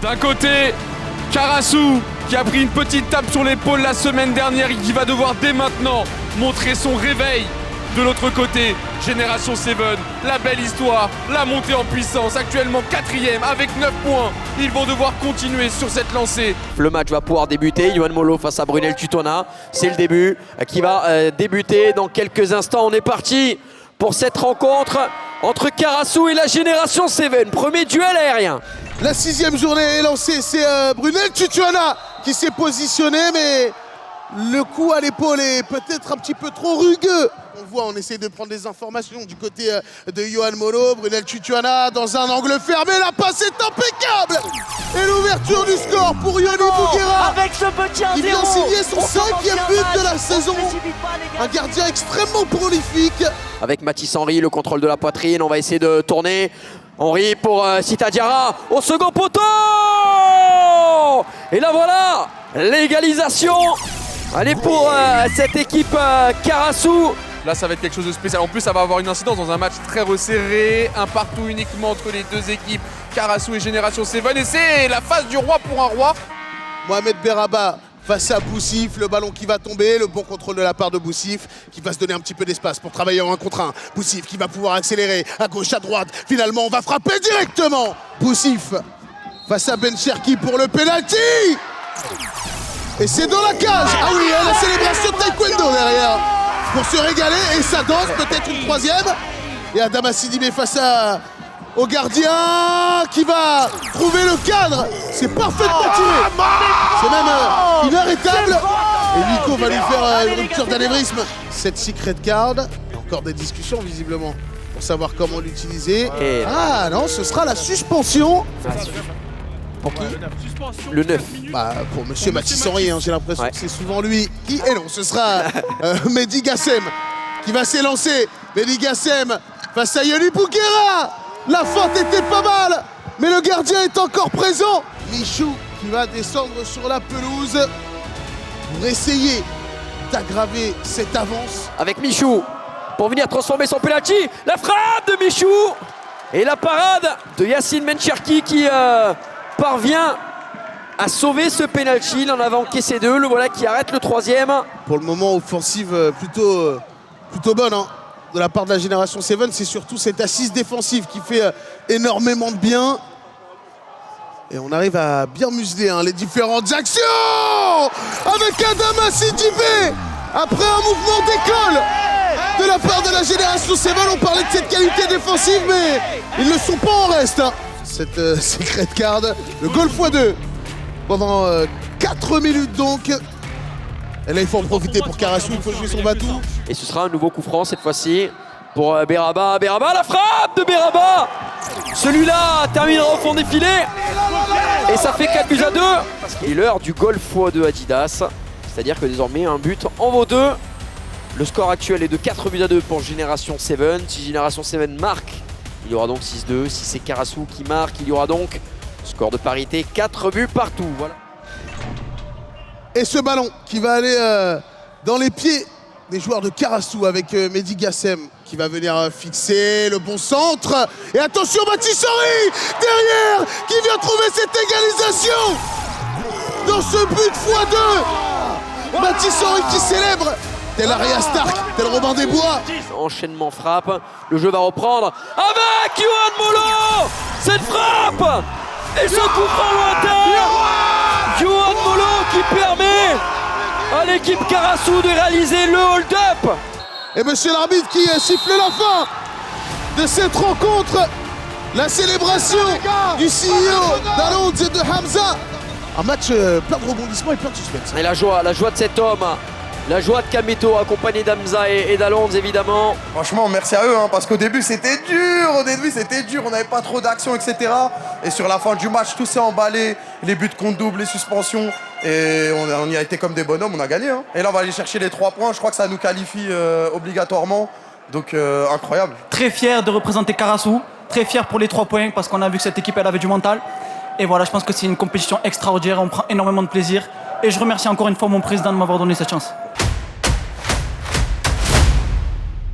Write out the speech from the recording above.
D'un côté, Karasu qui a pris une petite tape sur l'épaule la semaine dernière et qui va devoir dès maintenant montrer son réveil. De l'autre côté, Génération 7, la belle histoire, la montée en puissance, actuellement 4e avec 9 points. Ils vont devoir continuer sur cette lancée. Le match va pouvoir débuter. Yohan Molo face à Brunel Tutonat. C'est le début qui va débuter dans quelques instants. On est parti pour cette rencontre entre Karasu et la Génération 7. Premier duel aérien. La 6e journée est lancée, c'est Brunel Tutuana qui s'est positionné, mais le coup à l'épaule est peut-être un petit peu trop rugueux. On voit, on essaie de prendre des informations du côté de Yohan Molo. Brunel Tutuana dans un angle fermé, la passe est impeccable. Et l'ouverture du score pour Yoni Bouguera avec ce petit 1-0. Il vient signer son 5e but de la saison. Un gardien extrêmement prolifique. Avec Mathis Henry, le contrôle de la poitrine, on va essayer de tourner. Henry pour Sita Diarra au second poteau. Et là voilà, l'égalisation. Allez pour cette équipe Karasu. Là, ça va être quelque chose de spécial. En plus, ça va avoir une incidence dans un match très resserré. Un partout uniquement entre les deux équipes, Karasu et Génération 7. Et c'est la face du roi pour un roi. Mohamed Beraba face à Boussif, le ballon qui va tomber, le bon contrôle de la part de Boussif qui va se donner un petit peu d'espace pour travailler en 1 contre 1. Boussif qui va pouvoir accélérer à gauche, à droite. Finalement, on va frapper directement. Boussif face à Ben Cherki pour le penalty. Et c'est dans la cage. Ah oui, la célébration de taekwondo derrière pour se régaler. Et ça danse, peut-être une 3e. Et Adama Sidibé face au gardien qui va trouver le cadre. C'est parfaitement tiré. C'est même inarrêtable. Et Nico va lui faire une rupture d'anévrisme. Cette secret card, encore des discussions visiblement pour savoir comment l'utiliser. Ah non, ce sera la suspension. Pour qui? Le 9. Bah, pour monsieur Mathis Henry, hein, j'ai l'impression que c'est souvent lui qui... Et non, ce sera Mehdi Gassem qui va s'élancer. Mehdi Gassem face à Yoni Bouguera. La feinte était pas mal, mais le gardien est encore présent. Michou qui va descendre sur la pelouse pour essayer d'aggraver cette avance. Avec Michou pour venir transformer son penalty. La frappe de Michou et la parade de Yacine Mencherki qui parvient à sauver ce penalty. Il en avait encaissé 2. Le voilà qui arrête le 3e. Pour le moment, offensive plutôt bonne hein, de la part de la Génération 7. C'est surtout cette assise défensive qui fait énormément de bien. Et on arrive à bien museler hein, les différentes actions avec Adama Sidibé. Après un mouvement d'école de la part de la Génération 7, on parlait de cette qualité défensive, mais ils ne sont pas en reste. Hein. Cette secret card, le goal x2 pendant 4 minutes donc. Et là, il faut en profiter pour Karasu, il faut jouer son batou. Et ce sera un nouveau coup franc cette fois-ci pour Beraba. Beraba, la frappe de Beraba. Celui-là terminera au fond des filets. Et ça fait 4-2. Et l'heure du goal x2 Adidas. C'est-à-dire que désormais, un but en vaut 2. Le score actuel est de 4-2 pour Génération 7. Si Génération 7 marque, il y aura donc 6-2. Si c'est Karasu qui marque, il y aura donc score de parité, 4 buts partout. Voilà. Et ce ballon qui va aller dans les pieds des joueurs de Karasu avec Mehdi Gassem qui va venir fixer le bon centre. Et attention, Mathis Henry derrière qui vient trouver cette égalisation dans ce but x2. Mathis Henry qui célèbre tel Arya Stark, tel Robin des Bois. Enchaînement frappe, le jeu va reprendre avec Yohan Molo. Cette frappe et ce coup franc lointain. Yohan Molo qui permet à l'équipe Karasu de réaliser le hold-up. Et monsieur l'arbitre qui siffle la fin de cette rencontre. La célébration du CEO d'Alonz et de Hamza. Un match plein de rebondissements et plein de suspense. Et la joie de cet homme. La joie de Kameto accompagné d'Hamza et d'Alonz évidemment. Franchement merci à eux hein, parce qu'au début c'était dur, on n'avait pas trop d'action etc. Et sur la fin du match tout s'est emballé, les buts contre double, les suspensions. Et on y a été comme des bonhommes, on a gagné hein. Et là on va aller chercher les 3 points, je crois que ça nous qualifie obligatoirement. Donc incroyable. Très fier de représenter Karasu, très fier pour les 3 points parce qu'on a vu que cette équipe elle avait du mental. Et voilà, je pense que c'est une compétition extraordinaire, on prend énormément de plaisir. Et je remercie encore une fois mon président de m'avoir donné cette chance.